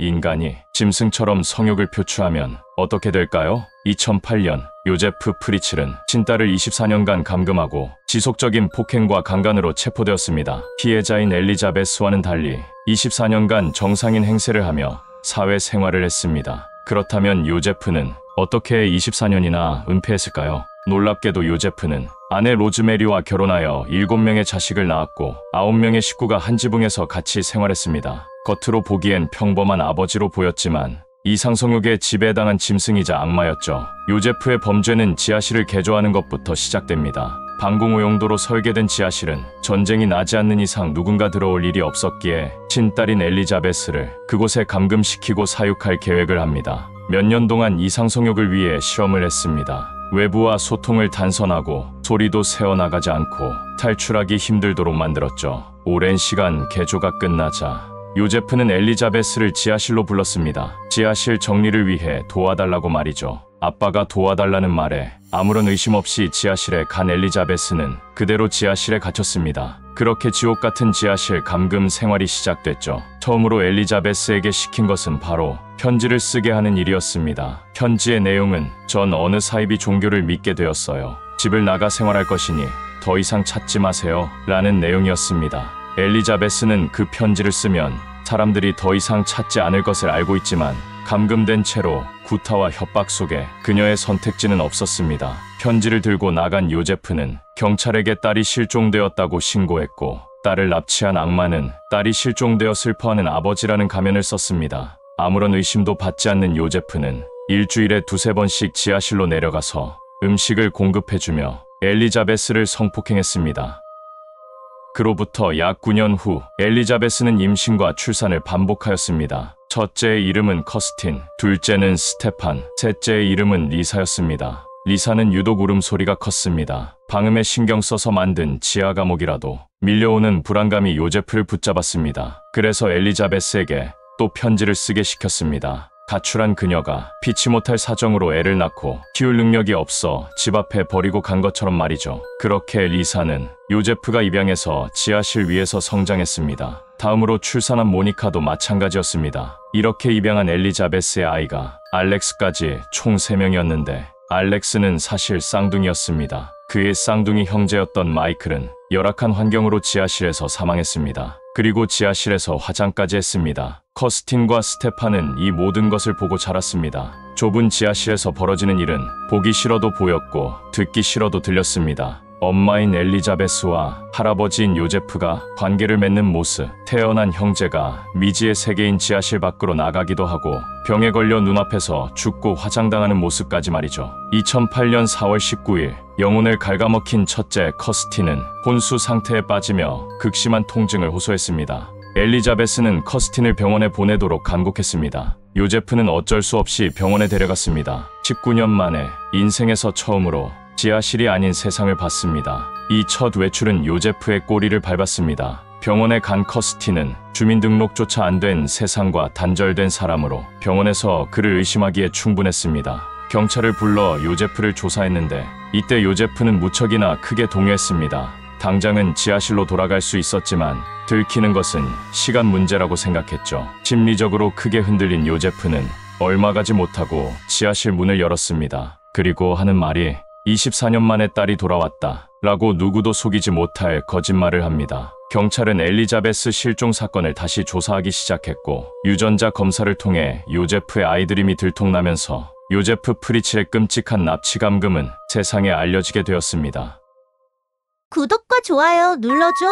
인간이 짐승처럼 성욕을 표출하면 어떻게 될까요? 2008년 요제프 프리츠는 친딸을 24년간 감금하고 지속적인 폭행과 강간으로 체포되었습니다. 피해자인 엘리자베스와는 달리 24년간 정상인 행세를 하며 사회생활을 했습니다. 그렇다면 요제프는 어떻게 24년이나 은폐했을까요? 놀랍게도 요제프는 아내 로즈메리와 결혼하여 7명의 자식을 낳았고 9명의 식구가 한 지붕에서 같이 생활했습니다. 겉으로 보기엔 평범한 아버지로 보였지만 이상성욕에 지배당한 짐승이자 악마였죠. 요제프의 범죄는 지하실을 개조하는 것부터 시작됩니다. 방공호 용도로 설계된 지하실은 전쟁이 나지 않는 이상 누군가 들어올 일이 없었기에 친딸인 엘리자베스를 그곳에 감금시키고 사육할 계획을 합니다. 몇 년 동안 이상성욕을 위해 실험을 했습니다. 외부와 소통을 단선하고 소리도 새어나가지 않고 탈출하기 힘들도록 만들었죠. 오랜 시간 개조가 끝나자 요제프는 엘리자베스를 지하실로 불렀습니다. 지하실 정리를 위해 도와달라고 말이죠. 아빠가 도와달라는 말에 아무런 의심 없이 지하실에 간 엘리자베스는 그대로 지하실에 갇혔습니다. 그렇게 지옥 같은 지하실 감금 생활이 시작됐죠. 처음으로 엘리자베스에게 시킨 것은 바로 편지를 쓰게 하는 일이었습니다. 편지의 내용은 전 어느 사이비 종교를 믿게 되었어요. 집을 나가 생활할 것이니 더 이상 찾지 마세요. 라는 내용이었습니다. 엘리자베스는 그 편지를 쓰면 사람들이 더 이상 찾지 않을 것을 알고 있지만 감금된 채로 구타와 협박 속에 그녀의 선택지는 없었습니다. 편지를 들고 나간 요제프는 경찰에게 딸이 실종되었다고 신고했고 딸을 납치한 악마는 딸이 실종되어 슬퍼하는 아버지라는 가면을 썼습니다. 아무런 의심도 받지 않는 요제프는 일주일에 2~3번씩 지하실로 내려가서 음식을 공급해주며 엘리자베스를 성폭행했습니다. 그로부터 약 9년 후 엘리자베스는 임신과 출산을 반복하였습니다. 첫째의 이름은 커스틴, 둘째는 스테판, 셋째의 이름은 리사였습니다. 리사는 유독 울음소리가 컸습니다. 방음에 신경 써서 만든 지하 감옥이라도 밀려오는 불안감이 요제프를 붙잡았습니다. 그래서 엘리자베스에게 또 편지를 쓰게 시켰습니다. 가출한 그녀가 피치 못할 사정으로 애를 낳고 키울 능력이 없어 집 앞에 버리고 간 것처럼 말이죠. 그렇게 리사는 요제프가 입양해서 지하실 위에서 성장했습니다. 다음으로 출산한 모니카도 마찬가지였습니다. 이렇게 입양한 엘리자베스의 아이가 알렉스까지 총 3명이었는데 알렉스는 사실 쌍둥이였습니다. 그의 쌍둥이 형제였던 마이클은 열악한 환경으로 지하실에서 사망했습니다. 그리고 지하실에서 화장까지 했습니다. 커스틴과 스테판은 이 모든 것을 보고 자랐습니다. 좁은 지하실에서 벌어지는 일은 보기 싫어도 보였고 듣기 싫어도 들렸습니다. 엄마인 엘리자베스와 할아버지인 요제프가 관계를 맺는 모습, 태어난 형제가 미지의 세계인 지하실 밖으로 나가기도 하고 병에 걸려 눈앞에서 죽고 화장당하는 모습까지 말이죠. 2008년 4월 19일 영혼을 갉아먹힌 첫째 커스틴은 혼수 상태에 빠지며 극심한 통증을 호소했습니다. 엘리자베스는 커스틴을 병원에 보내도록 간곡했습니다. 요제프는 어쩔 수 없이 병원에 데려갔습니다. 19년 만에 인생에서 처음으로 지하실이 아닌 세상을 봤습니다. 이 첫 외출은 요제프의 꼬리를 밟았습니다. 병원에 간 커스틴은 주민등록조차 안 된 세상과 단절된 사람으로 병원에서 그를 의심하기에 충분했습니다. 경찰을 불러 요제프를 조사했는데 이때 요제프는 무척이나 크게 동요했습니다. 당장은 지하실로 돌아갈 수 있었지만 들키는 것은 시간 문제라고 생각했죠. 심리적으로 크게 흔들린 요제프는 얼마 가지 못하고 지하실 문을 열었습니다. 그리고 하는 말이 24년 만에 딸이 돌아왔다 라고 누구도 속이지 못할 거짓말을 합니다. 경찰은 엘리자베스 실종 사건을 다시 조사하기 시작했고 유전자 검사를 통해 요제프의 아이들임이 들통나면서 요제프 프리츠의 끔찍한 납치 감금은 세상에 알려지게 되었습니다. 구독과 좋아요 눌러줘.